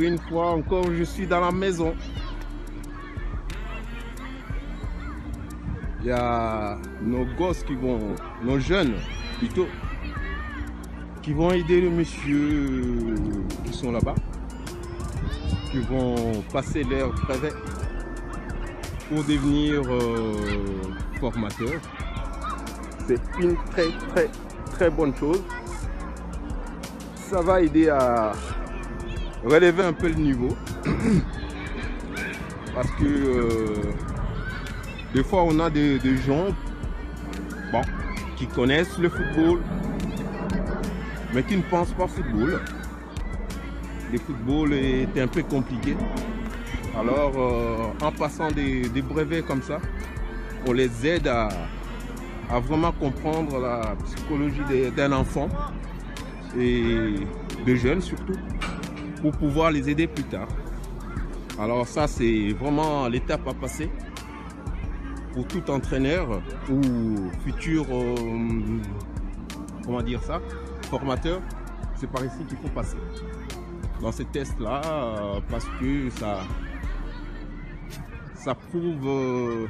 une fois encore, je suis dans la maison. Il y a nos gosses qui vont, nos jeunes plutôt, qui vont aider le monsieur qui sont là-bas, qui vont passer leur brevet pour devenir formateurs. C'est une très bonne chose. Ça va aider à relever un peu le niveau parce que des fois on a des gens qui connaissent le football mais qui ne pensent pas football. Le football est un peu compliqué. Alors en passant des brevets comme ça, on les aide à vraiment comprendre la psychologie d'un enfant et de jeunes surtout, pour pouvoir les aider plus tard. Alors ça, c'est vraiment l'étape à passer pour tout entraîneur ou futur, comment dire ça, formateur. C'est par ici qu'il faut passer dans ces tests-là, parce que ça prouve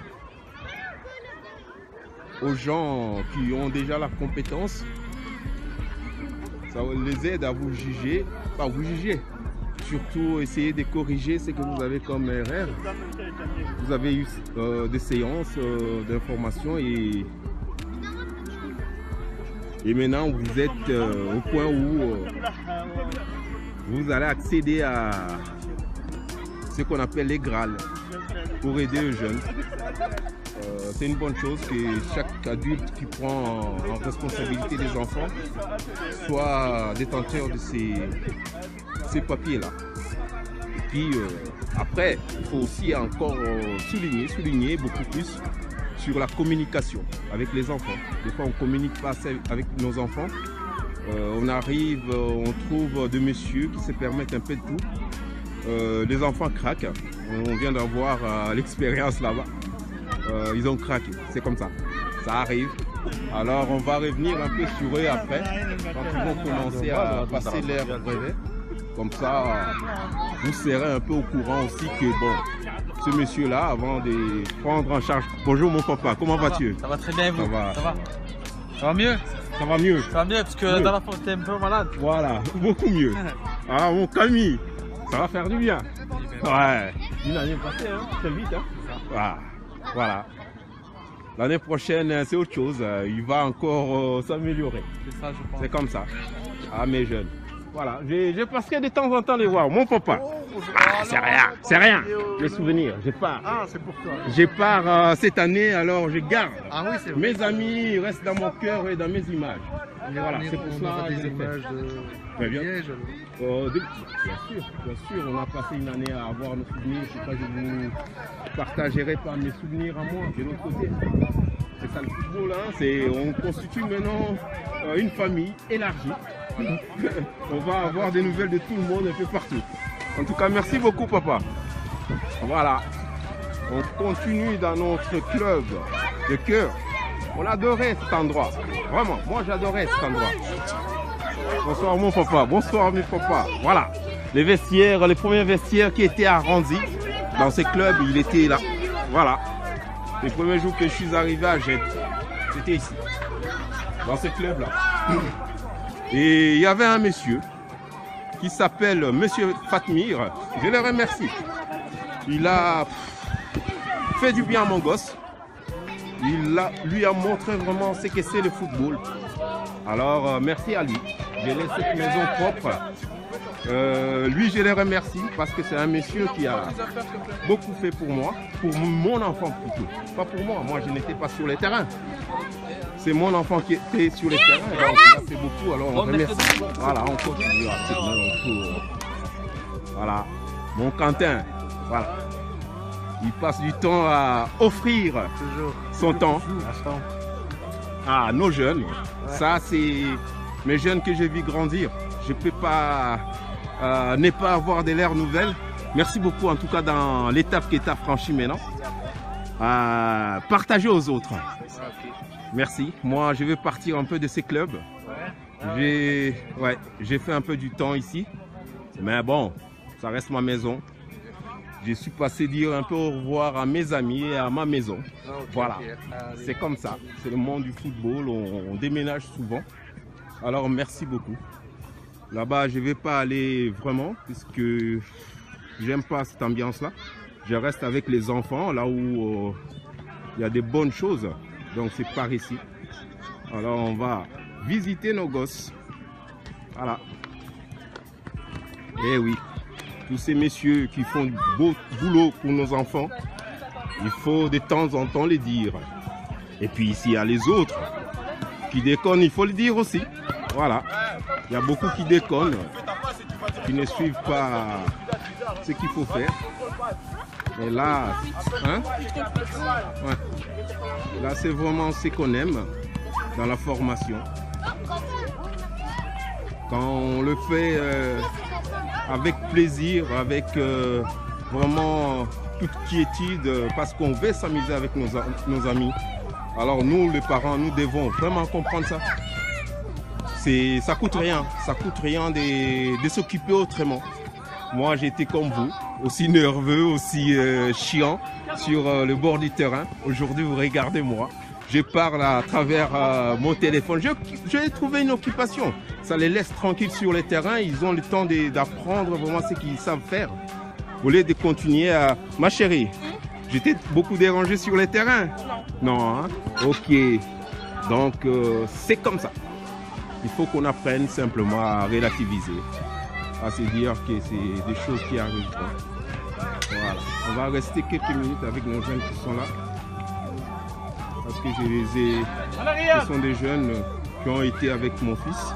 aux gens qui ont déjà la compétence, ça les aide à vous juger, pas vous juger, surtout essayer de corriger ce que vous avez comme erreur. Vous avez eu des séances d'information et maintenant vous êtes au point où vous allez accéder à ce qu'on appelle les Graal pour aider les jeunes. C'est une bonne chose que chaque adulte qui prend en responsabilité des enfants soit détenteur de ces papiers-là. Et puis après, il faut aussi encore souligner beaucoup plus sur la communication avec les enfants. Des fois, on ne communique pas assez avec nos enfants. On arrive, on trouve des messieurs qui se permettent un peu de tout. Les enfants craquent. On vient d'avoir l'expérience là-bas. Ils ont craqué, c'est comme ça, ça arrive. Alors on va revenir un peu sur eux après, quand ils vont commencer à passer leur brevet. Comme ça, vous serez un peu au courant aussi que bon, ce monsieur-là, avant de prendre en charge... Bonjour mon papa, comment vas-tu? Ça va très bien, vous? Ça va mieux? Ça va mieux? Ça va mieux, parce que la dernière fois j'étais un peu malade. Voilà, beaucoup mieux. Ah mon Camille, ça va faire du bien. Ouais, une année passée, hein, c'est vite. Hein. Voilà. L'année prochaine, c'est autre chose. Il va encore s'améliorer. C'est ça, je pense. C'est comme ça. Ah, mes jeunes. Voilà. Je passerai de temps en temps les voir. Mon papa. C'est rien. Les souvenirs. Je pars. Ah, c'est pour toi. Je pars cette année, alors je garde. Ah oui, c'est vrai. Mes amis restent dans mon cœur et dans mes images. Et voilà, c'est pour ça des images de Liège. Bien sûr, on a passé une année à avoir nos souvenirs. Je sais pas, je vous partagerai pas mes souvenirs à moi de l'autre côté. C'est ça le football, hein. On constitue maintenant une famille élargie. On va avoir des nouvelles de tout le monde un peu partout. En tout cas, merci beaucoup papa. Voilà, on continue dans notre club de cœur. On adorait cet endroit, vraiment, moi j'adorais cet endroit. Bonsoir mon papa, bonsoir mes papas. Voilà, les vestiaires, les premiers vestiaires qui étaient à Ranzi, dans ces clubs, il était là. Voilà, les premiers jours que je suis arrivé à Jet, c'était ici, dans ce club-là. Et il y avait un monsieur qui s'appelle Monsieur Fatmir, je le remercie. Il a fait du bien à mon gosse. Lui a montré vraiment ce que c'est le football. Alors merci à lui. J'ai laissé cette maison propre. Lui je le remercie parce que c'est un monsieur qui a beaucoup fait pour moi, pour mon enfant plutôt. Pas pour moi, moi je n'étais pas sur les terrains. C'est mon enfant qui était sur les terrains. Donc il a fait beaucoup, alors on remercie. Voilà, on continue à se voilà, mon Quentin, voilà. Il passe du temps à offrir son temps à nos jeunes. Ça, c'est mes jeunes que j'ai vu grandir. Je ne peux pas ne pas avoir de l'air nouvelles. Merci beaucoup, en tout cas, dans l'étape que tu as franchie maintenant. Partagez aux autres. Merci. Moi, je vais partir un peu de ces clubs. J'ai fait un peu du temps ici. Mais bon, ça reste ma maison. Je suis passé dire un peu au revoir à mes amis et à ma maison. Voilà, c'est comme ça. C'est le monde du football, on déménage souvent. Alors merci beaucoup. Là-bas, je ne vais pas aller vraiment, puisque j'aime pas cette ambiance-là. Je reste avec les enfants, là où il y a des bonnes choses. Donc c'est par ici. Alors on va visiter nos gosses. Voilà. Eh oui. Tous ces messieurs qui font du beau boulot pour nos enfants, il faut de temps en temps les dire. Et puis s'il y a les autres qui déconnent, il faut le dire aussi. Voilà, il y a beaucoup qui déconnent, qui ne suivent pas ce qu'il faut faire. Et là, hein? Ouais. Là c'est vraiment ce qu'on aime dans la formation. Quand on le fait avec plaisir, avec vraiment toute quiétude, parce qu'on veut s'amuser avec nos amis. Alors nous, les parents, nous devons vraiment comprendre ça. Ça coûte rien de s'occuper autrement. Moi, j'étais comme vous, aussi nerveux, aussi chiant sur le bord du terrain. Aujourd'hui, vous regardez moi. Je parle à travers mon téléphone. J'ai trouvé une occupation. Ça les laisse tranquilles sur le terrain. Ils ont le temps d'apprendre vraiment ce qu'ils savent faire. Au lieu de continuer à... Ma chérie, j'étais beaucoup dérangé sur le terrain? Non, hein? Ok. Donc, c'est comme ça. Il faut qu'on apprenne simplement à relativiser. À se dire que c'est des choses qui arrivent. Voilà. On va rester quelques minutes avec nos jeunes qui sont là. Parce que ce sont des jeunes qui ont été avec mon fils,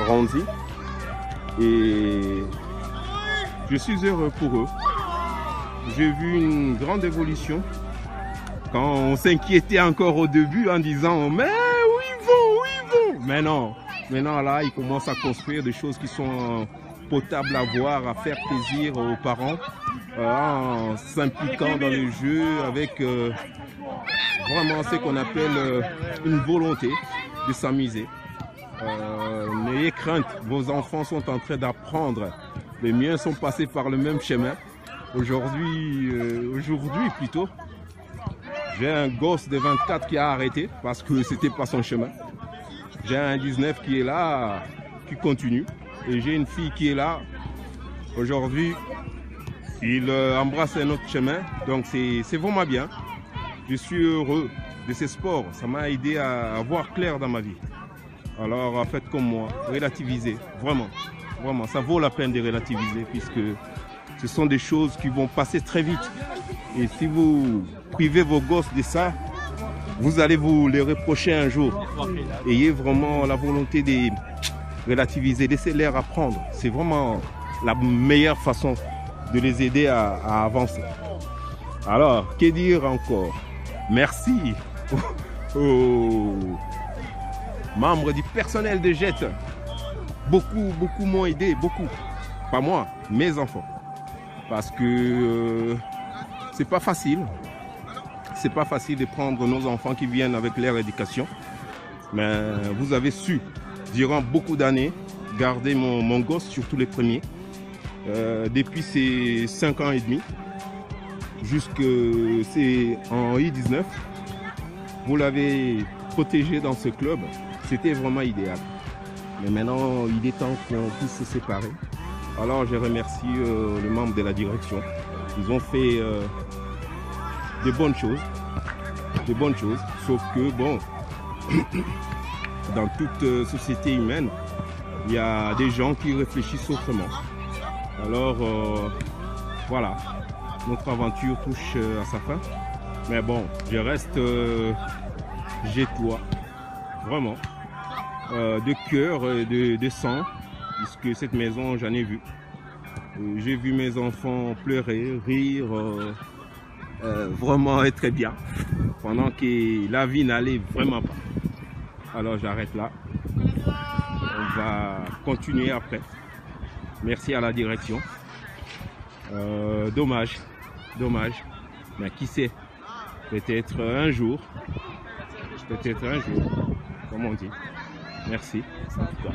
Randy. Et je suis heureux pour eux. J'ai vu une grande évolution. Quand on s'inquiétait encore au début en disant « Mais où ils vont? Maintenant là, ils commencent à construire des choses qui sont potables à voir, à faire plaisir aux parents, en s'impliquant dans le jeu avec... vraiment ce qu'on appelle une volonté de s'amuser. N'ayez crainte, vos enfants sont en train d'apprendre. Les miens sont passés par le même chemin. Aujourd'hui plutôt, j'ai un gosse de 24 qui a arrêté parce que c'était pas son chemin. J'ai un 19 qui est là, qui continue. Et j'ai une fille qui est là. Aujourd'hui, il embrasse un autre chemin. Donc c'est vraiment bien. Je suis heureux de ces sports. Ça m'a aidé à voir clair dans ma vie. Alors faites comme moi, relativisez. Vraiment, vraiment, ça vaut la peine de relativiser puisque ce sont des choses qui vont passer très vite. Et si vous privez vos gosses de ça, vous allez vous les reprocher un jour. Ayez vraiment la volonté de relativiser, laissez-les apprendre. C'est vraiment la meilleure façon de les aider à avancer. Alors, que dire encore? Merci aux membres du personnel de JET. Beaucoup m'ont aidé, beaucoup. Pas moi, mes enfants. Parce que c'est pas facile. C'est pas facile de prendre nos enfants qui viennent avec leur éducation. Mais vous avez su, durant beaucoup d'années, garder mon gosse, surtout les premiers. Depuis ses 5 ans et demi. Jusque c'est en I-19, vous l'avez protégé dans ce club, c'était vraiment idéal. Mais maintenant, il est temps qu'on puisse se séparer. Alors, je remercie les membres de la direction. Ils ont fait des bonnes choses, sauf que, bon, dans toute société humaine, il y a des gens qui réfléchissent autrement. Alors, voilà. Notre aventure touche à sa fin. Mais bon, je reste Gétois, vraiment, de cœur, de sang, puisque cette maison, j'en ai vu. J'ai vu mes enfants pleurer, rire, vraiment être bien, pendant que la vie n'allait vraiment pas. Alors j'arrête là. On va continuer après. Merci à la direction. Dommage. Mais qui sait, peut-être un jour, comme on dit. Merci, en tout cas.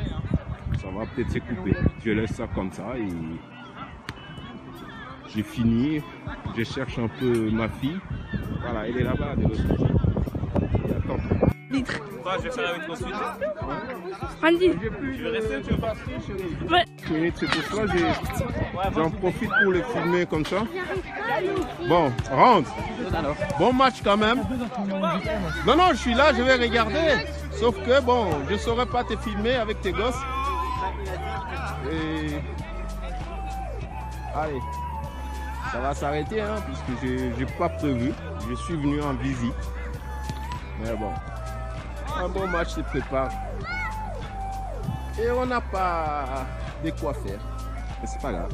Ça va peut-être se couper. Je laisse ça comme ça et j'ai fini. Je cherche un peu ma fille. Voilà, elle est là-bas de l'autre côté. Et attends. Quoi, je vais faire avec ton suite. Randy. Tu veux rester, tu veux partir, chérie? Ouais. C'est pour cela que j'en profite pour le filmer comme ça. Bon, rentre. Bon match quand même. Non, non, je suis là, je vais regarder. Sauf que bon, je ne saurais pas te filmer avec tes gosses. Et... Allez, ça va s'arrêter hein, puisque je n'ai pas prévu. Je suis venu en visite. Mais bon, un bon match se prépare. Et on n'a pas de quoi faire. Mais c'est pas grave.